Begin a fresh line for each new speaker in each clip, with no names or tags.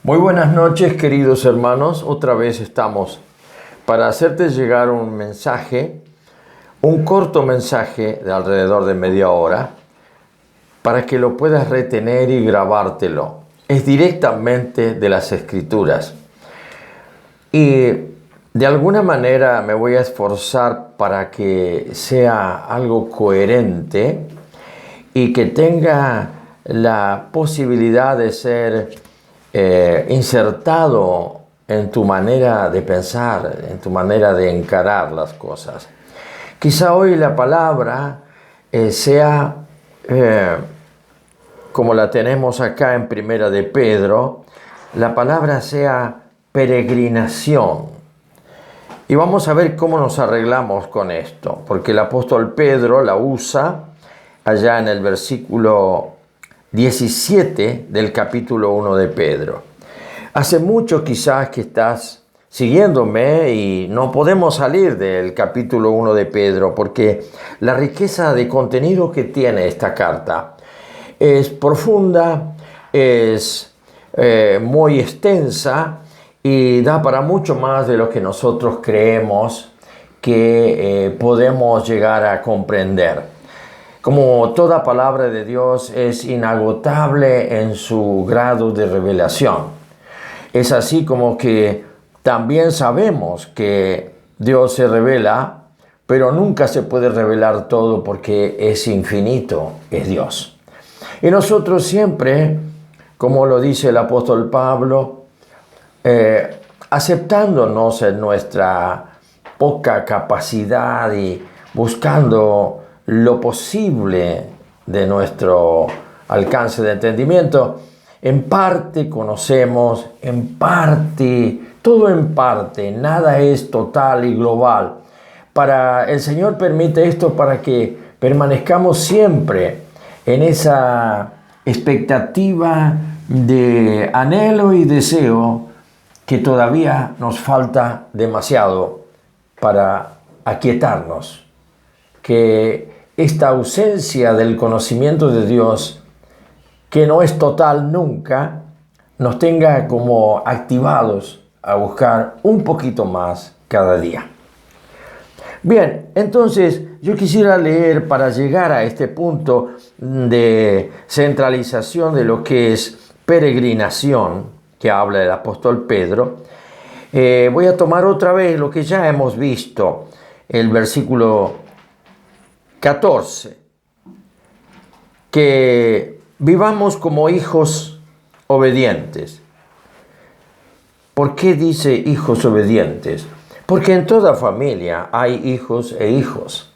Muy buenas noches, queridos hermanos. Otra vez estamos para hacerte llegar un mensaje, un corto mensaje de alrededor de media hora, para que lo puedas retener y grabártelo. Es directamente de las Escrituras. Y de alguna manera me voy a esforzar para que sea algo coherente y que tenga la posibilidad de ser insertado en tu manera de pensar, en tu manera de encarar las cosas. Quizá hoy la palabra sea como la tenemos acá en Primera de Pedro, la palabra sea peregrinación. Y vamos a ver cómo nos arreglamos con esto, porque el apóstol Pedro la usa allá en el versículo 17 del capítulo 1 de Pedro. Hace mucho quizás que estás siguiéndome y no podemos salir del capítulo 1 de Pedro porque la riqueza de contenido que tiene esta carta es profunda, es muy extensa y da para mucho más de lo que nosotros creemos que podemos llegar a comprender. Como toda palabra de Dios es inagotable en su grado de revelación. Es así como que también sabemos que Dios se revela, pero nunca se puede revelar todo porque es infinito, es Dios. Y nosotros siempre, como lo dice el apóstol Pablo, aceptándonos en nuestra poca capacidad y buscando lo posible de nuestro alcance de entendimiento, en parte conocemos, en parte, todo en parte, nada es total y global. El Señor permite esto para que permanezcamos siempre en esa expectativa de anhelo y deseo que todavía nos falta demasiado para aquietarnos, que esta ausencia del conocimiento de Dios, que no es total nunca, nos tenga como activados a buscar un poquito más cada día. Bien, entonces yo quisiera leer para llegar a este punto de centralización de lo que es peregrinación, que habla el apóstol Pedro. Voy a tomar otra vez lo que ya hemos visto, el versículo 14, que vivamos como hijos obedientes. ¿Por qué dice hijos obedientes? Porque en toda familia hay hijos e hijos.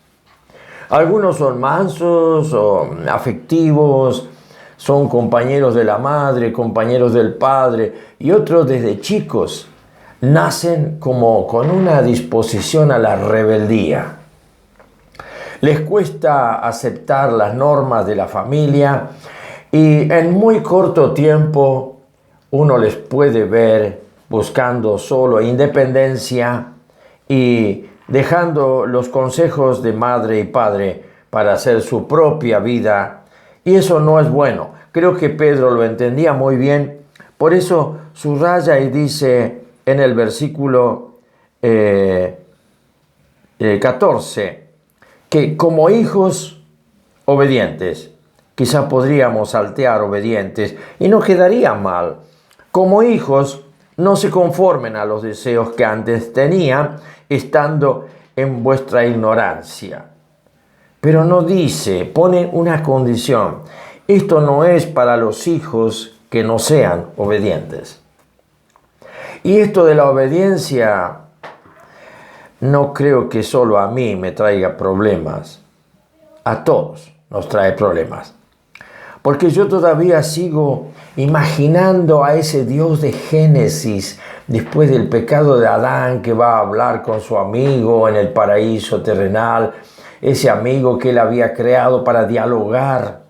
Algunos son mansos o afectivos, son compañeros de la madre, compañeros del padre, y otros desde chicos nacen como con una disposición a la rebeldía. Les cuesta aceptar las normas de la familia y en muy corto tiempo uno les puede ver buscando solo independencia y dejando los consejos de madre y padre para hacer su propia vida. Y eso no es bueno. Creo que Pedro lo entendía muy bien. Por eso subraya y dice en el versículo 14, que como hijos obedientes, quizá podríamos saltear obedientes y no quedaría mal. Como hijos, no se conformen a los deseos que antes tenían, estando en vuestra ignorancia. Pero no dice, pone una condición. Esto no es para los hijos que no sean obedientes. Y esto de la obediencia no creo que solo a mí me traiga problemas. A todos nos trae problemas. Porque yo todavía sigo imaginando a ese Dios de Génesis después del pecado de Adán que va a hablar con su amigo en el paraíso terrenal. Ese amigo que él había creado para dialogar,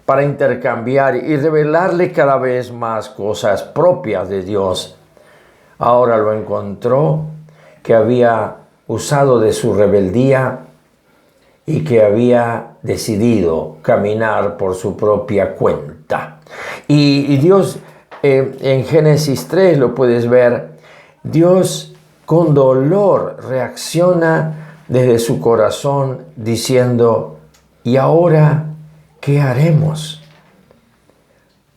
para intercambiar y revelarle cada vez más cosas propias de Dios. Ahora lo encontró que había usado de su rebeldía y que había decidido caminar por su propia cuenta. Y Dios En Génesis 3 lo puedes ver. Dios con dolor reacciona desde su corazón diciendo: ¿y ahora qué haremos?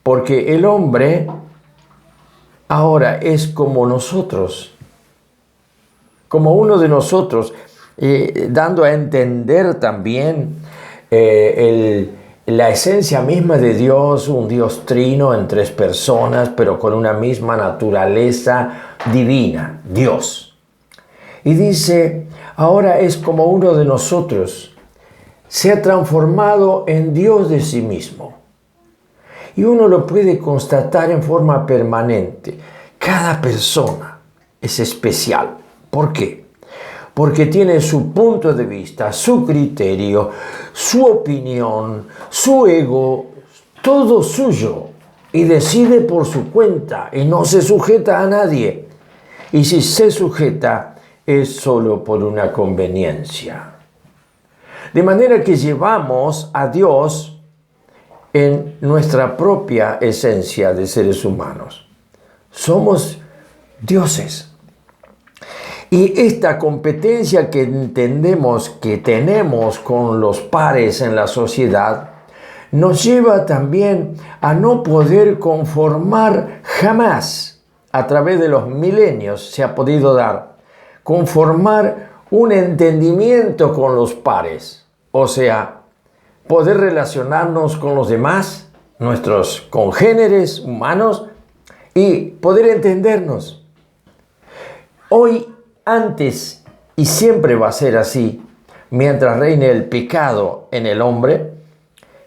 Porque el hombre ahora es como nosotros, como uno de nosotros, dando a entender también la esencia misma de Dios, un Dios trino en tres personas, pero con una misma naturaleza divina, Dios. Y dice, ahora es como uno de nosotros, se ha transformado en Dios de sí mismo. Y uno lo puede constatar en forma permanente. Cada persona es especial. ¿Por qué? Porque tiene su punto de vista, su criterio, su opinión, su ego, todo suyo. Y decide por su cuenta y no se sujeta a nadie. Y si se sujeta, es solo por una conveniencia. De manera que llevamos a Dios en nuestra propia esencia de seres humanos. Somos dioses. Y esta competencia que entendemos que tenemos con los pares en la sociedad nos lleva también a no poder conformar jamás, a través de los milenios se ha podido dar, conformar un entendimiento con los pares, o sea, poder relacionarnos con los demás, nuestros congéneres humanos, y poder entendernos. Hoy, antes y siempre va a ser así, mientras reine el pecado en el hombre,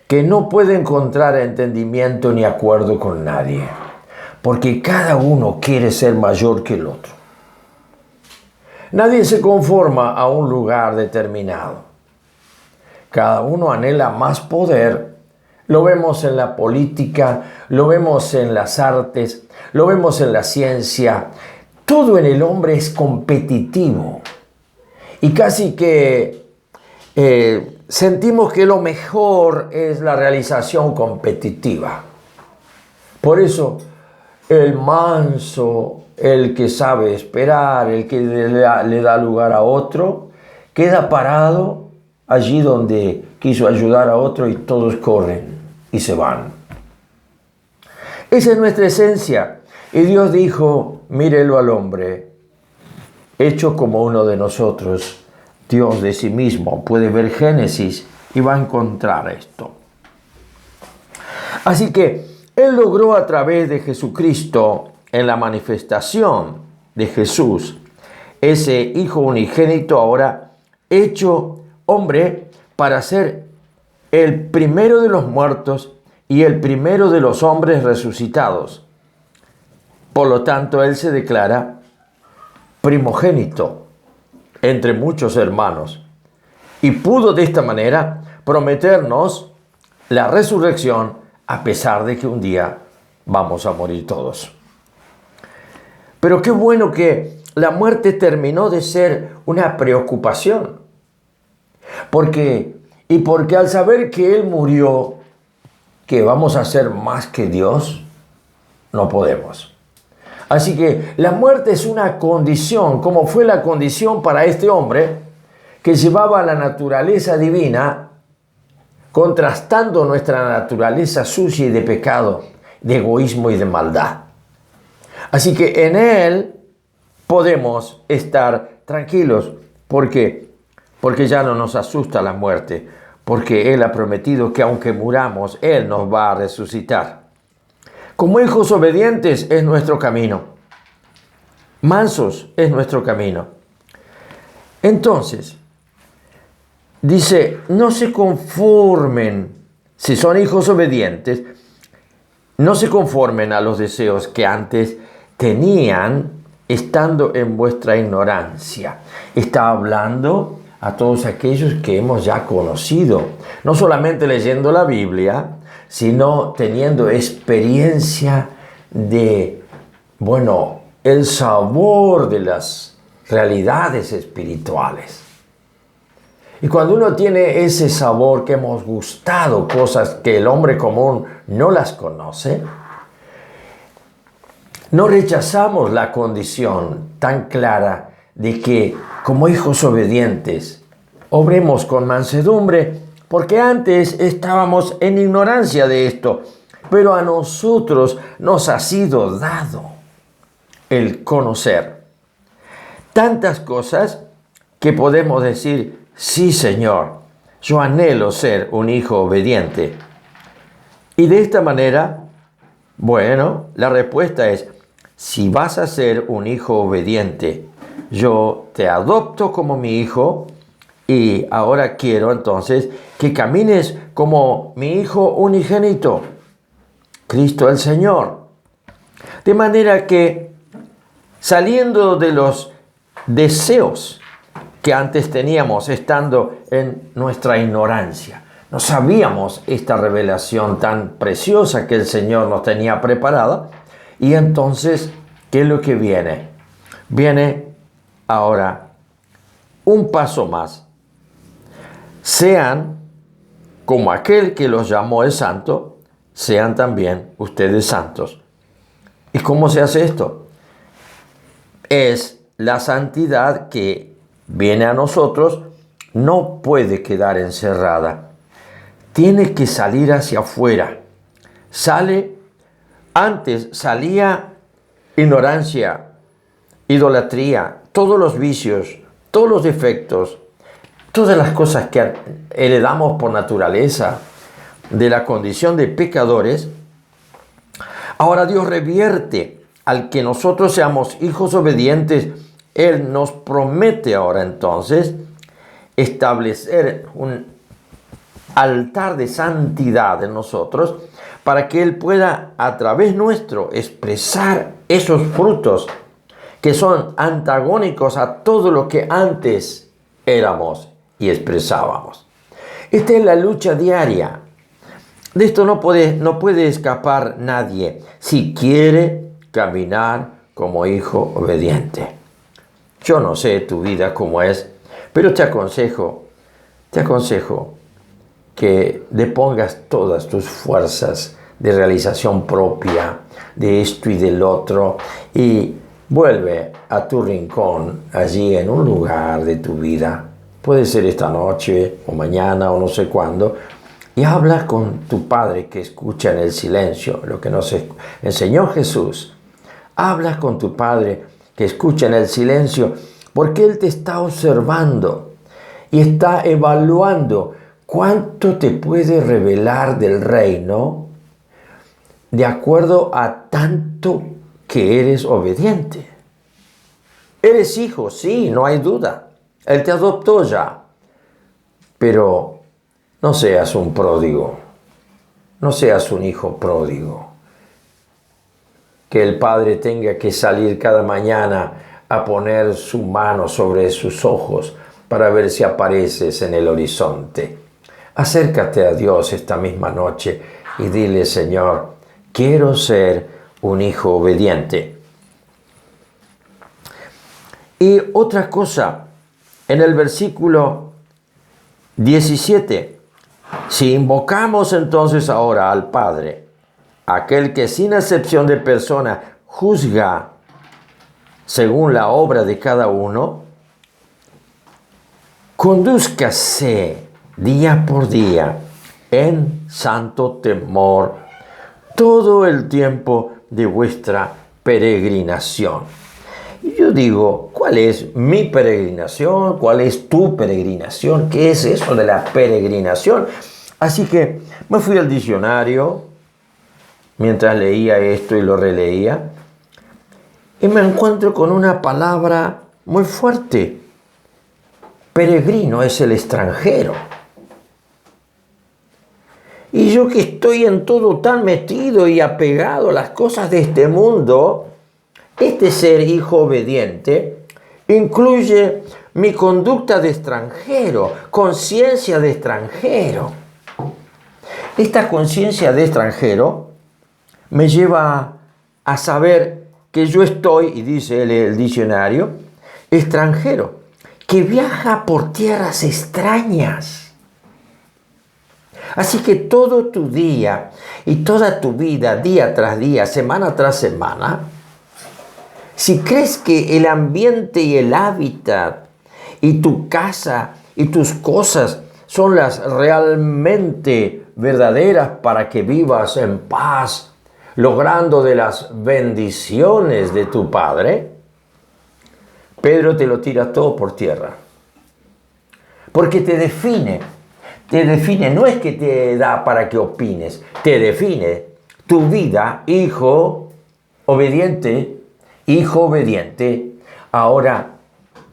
que no puede encontrar entendimiento ni acuerdo con nadie, porque cada uno quiere ser mayor que el otro. Nadie se conforma a un lugar determinado. Cada uno anhela más poder. Lo vemos en la política, lo vemos en las artes, lo vemos en la ciencia. Todo en el hombre es competitivo. Y casi que sentimos que lo mejor es la realización competitiva. Por eso, el manso, el que sabe esperar, el que le da lugar a otro, queda parado allí donde quiso ayudar a otro y todos corren y se van. Esa es nuestra esencia. Y Dios dijo, mírelo al hombre, hecho como uno de nosotros, Dios de sí mismo. Puede ver Génesis y va a encontrar esto. Así que Él logró a través de Jesucristo, en la manifestación de Jesús, ese Hijo unigénito ahora hecho hombre para ser el primero de los muertos y el primero de los hombres resucitados. Por lo tanto, Él se declara primogénito entre muchos hermanos y pudo de esta manera prometernos la resurrección a pesar de que un día vamos a morir todos. Pero qué bueno que la muerte terminó de ser una preocupación. Porque al saber que Él murió, que vamos a ser más que Dios, no podemos. Así que la muerte es una condición, como fue la condición para este hombre que llevaba la naturaleza divina, contrastando nuestra naturaleza sucia y de pecado, de egoísmo y de maldad. Así que en Él podemos estar tranquilos. ¿Por qué? Porque ya no nos asusta la muerte, porque Él ha prometido que aunque muramos, Él nos va a resucitar. Como hijos obedientes es nuestro camino. Mansos es nuestro camino. Entonces, dice, no se conformen, si son hijos obedientes, no se conformen a los deseos que antes tenían estando en vuestra ignorancia. Está hablando a todos aquellos que hemos ya conocido, no solamente leyendo la Biblia, sino teniendo experiencia de, el sabor de las realidades espirituales. Y cuando uno tiene ese sabor, que hemos gustado cosas que el hombre común no las conoce, no rechazamos la condición tan clara de que, como hijos obedientes, obremos con mansedumbre, porque antes estábamos en ignorancia de esto, pero a nosotros nos ha sido dado el conocer tantas cosas que podemos decir: sí, Señor, yo anhelo ser un hijo obediente. Y de esta manera, bueno, la respuesta es: si vas a ser un hijo obediente, yo te adopto como mi hijo y ahora quiero entonces que camines como mi hijo unigénito, Cristo el Señor. De manera que, saliendo de los deseos que antes teníamos estando en nuestra ignorancia, no sabíamos esta revelación tan preciosa que el Señor nos tenía preparada. Y entonces, ¿qué es lo que viene? Viene ahora un paso más. Sean como aquel que los llamó es santo, sean también ustedes santos. ¿Y cómo se hace esto? Es la santidad que viene a nosotros, no puede quedar encerrada. Tiene que salir hacia afuera. Antes salía ignorancia, idolatría, todos los vicios, todos los defectos, todas las cosas que heredamos por naturaleza de la condición de pecadores. Ahora Dios revierte al que nosotros seamos hijos obedientes. Él nos promete ahora entonces establecer un altar de santidad en nosotros para que Él pueda a través nuestro expresar esos frutos que son antagónicos a todo lo que antes éramos y expresábamos. Esta es la lucha diaria. De esto no puede escapar nadie si quiere caminar como hijo obediente. Yo no sé tu vida cómo es, pero te aconsejo que depongas todas tus fuerzas de realización propia, de esto y del otro, y vuelve a tu rincón, allí en un lugar de tu vida. Puede ser esta noche o mañana o no sé cuándo, y habla con tu Padre que escucha en el silencio, lo que nos enseñó Jesús. Habla con tu Padre que escucha en el silencio, porque Él te está observando y está evaluando cuánto te puede revelar del reino de acuerdo a tanto que eres obediente. Eres hijo, sí, no hay duda. Él te adoptó ya. Pero no seas un pródigo. No seas un hijo pródigo. Que el padre tenga que salir cada mañana a poner su mano sobre sus ojos para ver si apareces en el horizonte. Acércate a Dios esta misma noche y dile: Señor, quiero ser un hijo obediente. Y otra cosa, en el versículo 17, si invocamos entonces ahora al Padre, aquel que sin excepción de persona juzga según la obra de cada uno, condúzcase día por día en santo temor todo el tiempo de vuestra peregrinación. Y yo digo, ¿cuál es mi peregrinación? ¿Cuál es tu peregrinación? ¿Qué es eso de la peregrinación? Así que me fui al diccionario mientras leía esto y lo releía, y me encuentro con una palabra muy fuerte. Peregrino es el extranjero. Y yo que estoy en todo tan metido y apegado a las cosas de este mundo, este ser hijo obediente incluye mi conducta de extranjero, conciencia de extranjero. Esta conciencia de extranjero me lleva a saber que yo estoy, y dice el diccionario, extranjero, que viaja por tierras extrañas. Así que todo tu día y toda tu vida, día tras día, semana tras semana, si crees que el ambiente y el hábitat y tu casa y tus cosas son las realmente verdaderas para que vivas en paz, logrando de las bendiciones de tu Padre, Pedro te lo tira todo por tierra. Porque te define, no es que te da para que opines, te define tu vida, hijo obediente. Ahora,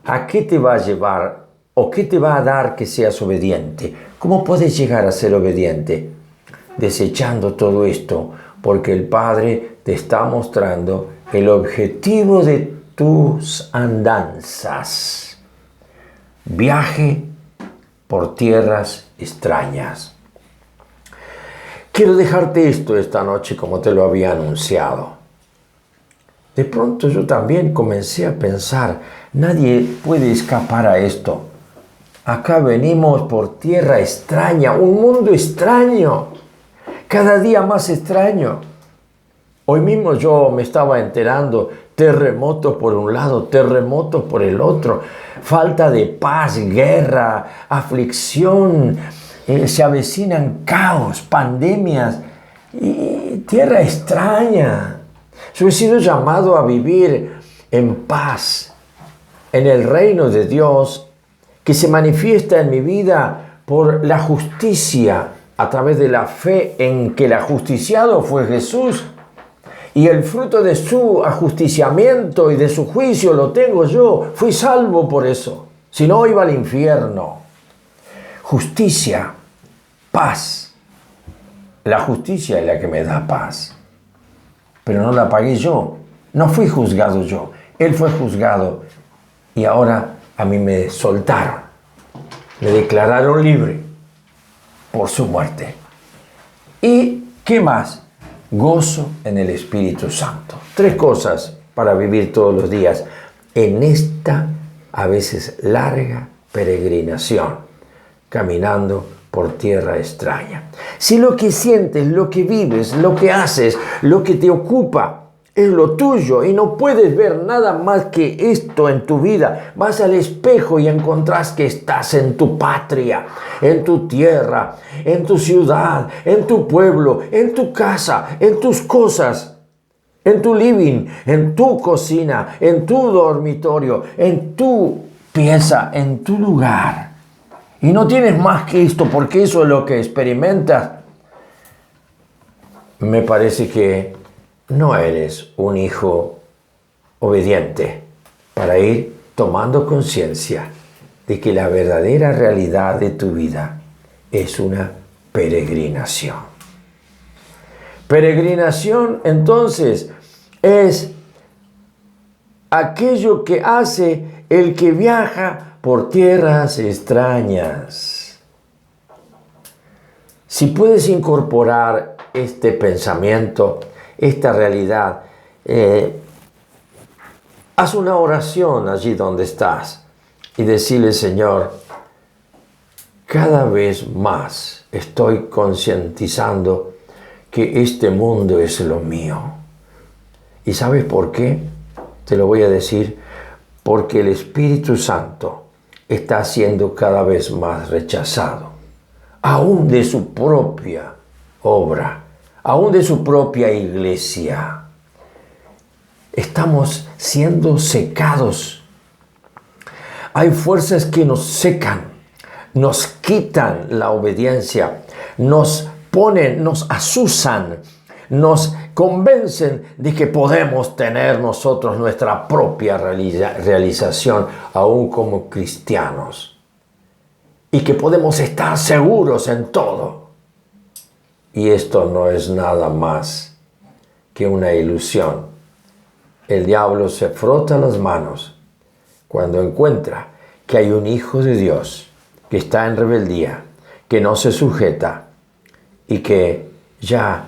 ¿a qué te va a llevar o qué te va a dar que seas obediente? ¿Cómo puedes llegar a ser obediente? Desechando todo esto, porque el Padre te está mostrando el objetivo de tus andanzas. Viaje por tierras extrañas. Quiero dejarte esto esta noche como te lo había anunciado. De pronto yo también comencé a pensar, nadie puede escapar a esto. Acá venimos por tierra extraña, un mundo extraño, cada día más extraño. Hoy mismo yo me estaba enterando, terremotos por un lado, terremotos por el otro, falta de paz, guerra, aflicción, se avecinan caos, pandemias y tierra extraña. Yo he sido llamado a vivir en paz, en el reino de Dios, que se manifiesta en mi vida por la justicia, a través de la fe en que el ajusticiado fue Jesús, y el fruto de su ajusticiamiento y de su juicio lo tengo yo. Fui salvo por eso, si no iba al infierno. Justicia, paz. La justicia es la que me da paz. Pero no la pagué yo, no fui juzgado yo, Él fue juzgado y ahora a mí me soltaron, me declararon libre por su muerte. ¿Y qué más? Gozo en el Espíritu Santo. 3 cosas para vivir todos los días en esta a veces larga peregrinación, caminando por tierra extraña. Si lo que sientes, lo que vives, lo que haces, lo que te ocupa es lo tuyo y no puedes ver nada más que esto en tu vida, vas al espejo y encontrás que estás en tu patria, en tu tierra, en tu ciudad, en tu pueblo, en tu casa, en tus cosas, en tu living, en tu cocina, en tu dormitorio, en tu pieza, en tu lugar. Y no tienes más que esto, porque eso es lo que experimentas. Me parece que no eres un hijo obediente para ir tomando conciencia de que la verdadera realidad de tu vida es una peregrinación. Peregrinación, entonces, es aquello que hace el que viaja por tierras extrañas. Si puedes incorporar este pensamiento, esta realidad, haz una oración allí donde estás y decirle: Señor, cada vez más estoy concientizando que este mundo es lo mío. ¿Y sabes por qué? Te lo voy a decir: porque el Espíritu Santo está siendo cada vez más rechazado, aún de su propia obra, aún de su propia iglesia. Estamos siendo secados. Hay fuerzas que nos secan, nos quitan la obediencia, nos ponen, nos azuzan, nos convencen de que podemos tener nosotros nuestra propia realización aún como cristianos y que podemos estar seguros en todo. Y esto no es nada más que una ilusión. El diablo se frota las manos cuando encuentra que hay un hijo de Dios que está en rebeldía, que no se sujeta y que ya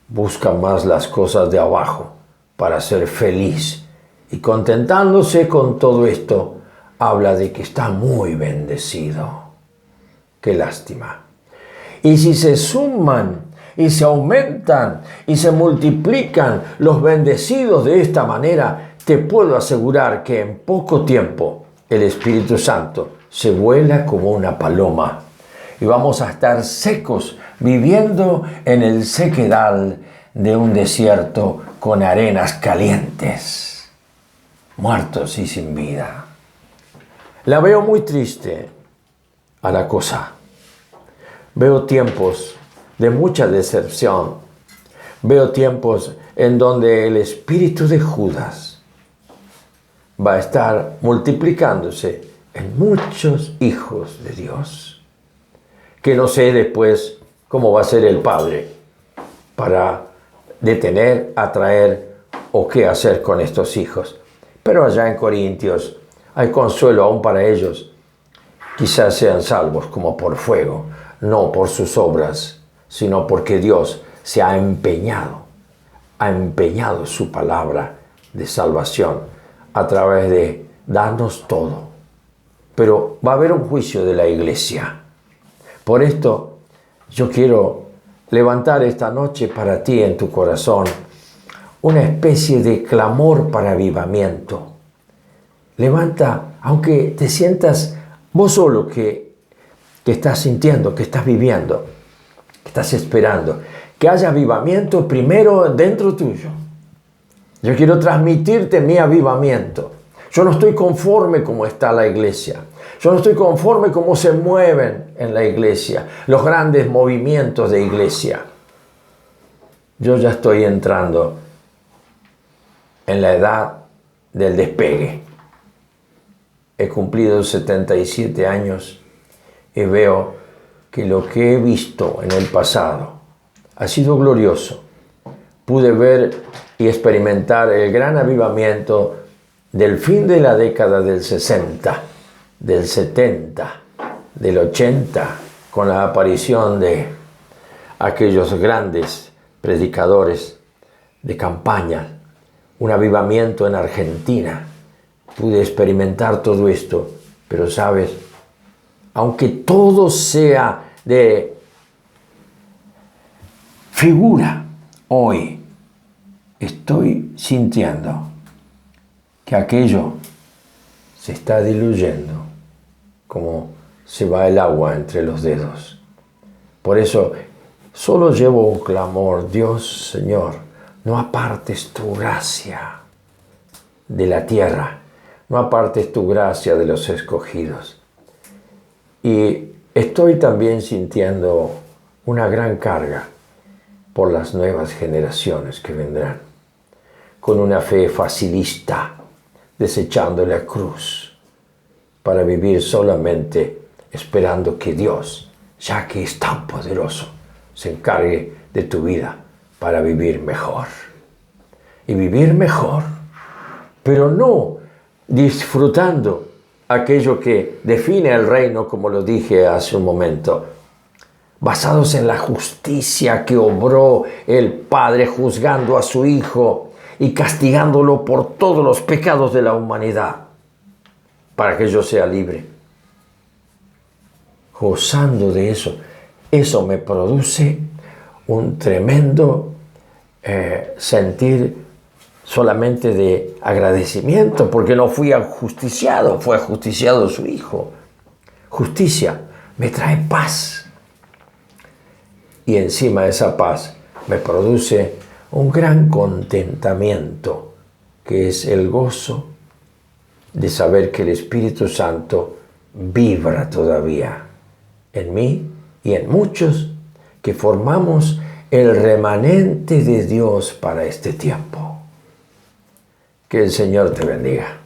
busca más las cosas de abajo para ser feliz. Y contentándose con todo esto, habla de que está muy bendecido. Qué lástima. Y si se suman y se aumentan y se multiplican los bendecidos de esta manera, te puedo asegurar que en poco tiempo el Espíritu Santo se vuela como una paloma y vamos a estar secos, viviendo en el sequedal de un desierto con arenas calientes, muertos y sin vida. La veo muy triste a la cosa. Veo tiempos de mucha decepción. Veo tiempos en donde el espíritu de Judas va a estar multiplicándose en muchos hijos de Dios, que no sé después cómo va a ser el Padre para detener, atraer o qué hacer con estos hijos. Pero allá en Corintios hay consuelo aún para ellos. Quizás sean salvos como por fuego, no por sus obras, sino porque Dios se ha empeñado su palabra de salvación a través de darnos todo. Pero va a haber un juicio de la iglesia. Por esto yo quiero levantar esta noche para ti en tu corazón una especie de clamor para avivamiento. Levanta, aunque te sientas vos solo que estás sintiendo, que estás viviendo, que estás esperando, que haya avivamiento primero dentro tuyo. Yo quiero transmitirte mi avivamiento. Yo no estoy conforme como está la iglesia. Yo no estoy conforme cómo se mueven en la iglesia los grandes movimientos de iglesia. Yo ya estoy entrando en la edad del despegue. He cumplido 77 años y veo que lo que he visto en el pasado ha sido glorioso. Pude ver y experimentar el gran avivamiento del fin de la década del 60, del 70, del 80, con la aparición de aquellos grandes predicadores de campaña, un avivamiento en Argentina. Pude experimentar todo esto, pero sabes, aunque todo sea de figura, hoy estoy sintiendo que aquello se está diluyendo como se va el agua entre los dedos. Por eso solo llevo un clamor: Dios, Señor, no apartes tu gracia de la tierra, no apartes tu gracia de los escogidos. Y estoy también sintiendo una gran carga por las nuevas generaciones que vendrán, con una fe facilista, desechando la cruz para vivir solamente esperando que Dios, ya que es tan poderoso, se encargue de tu vida para vivir mejor. Y vivir mejor, pero no disfrutando aquello que define el reino, como lo dije hace un momento, basados en la justicia que obró el Padre juzgando a su Hijo y castigándolo por todos los pecados de la humanidad, para que yo sea libre. Gozando de eso, eso me produce un tremendo sentir solamente de agradecimiento, porque no fui ajusticiado, fue ajusticiado su Hijo. Justicia me trae paz. Y encima de esa paz me produce un gran contentamiento, que es el gozo de saber que el Espíritu Santo vibra todavía en mí y en muchos que formamos el remanente de Dios para este tiempo. Que el Señor te bendiga.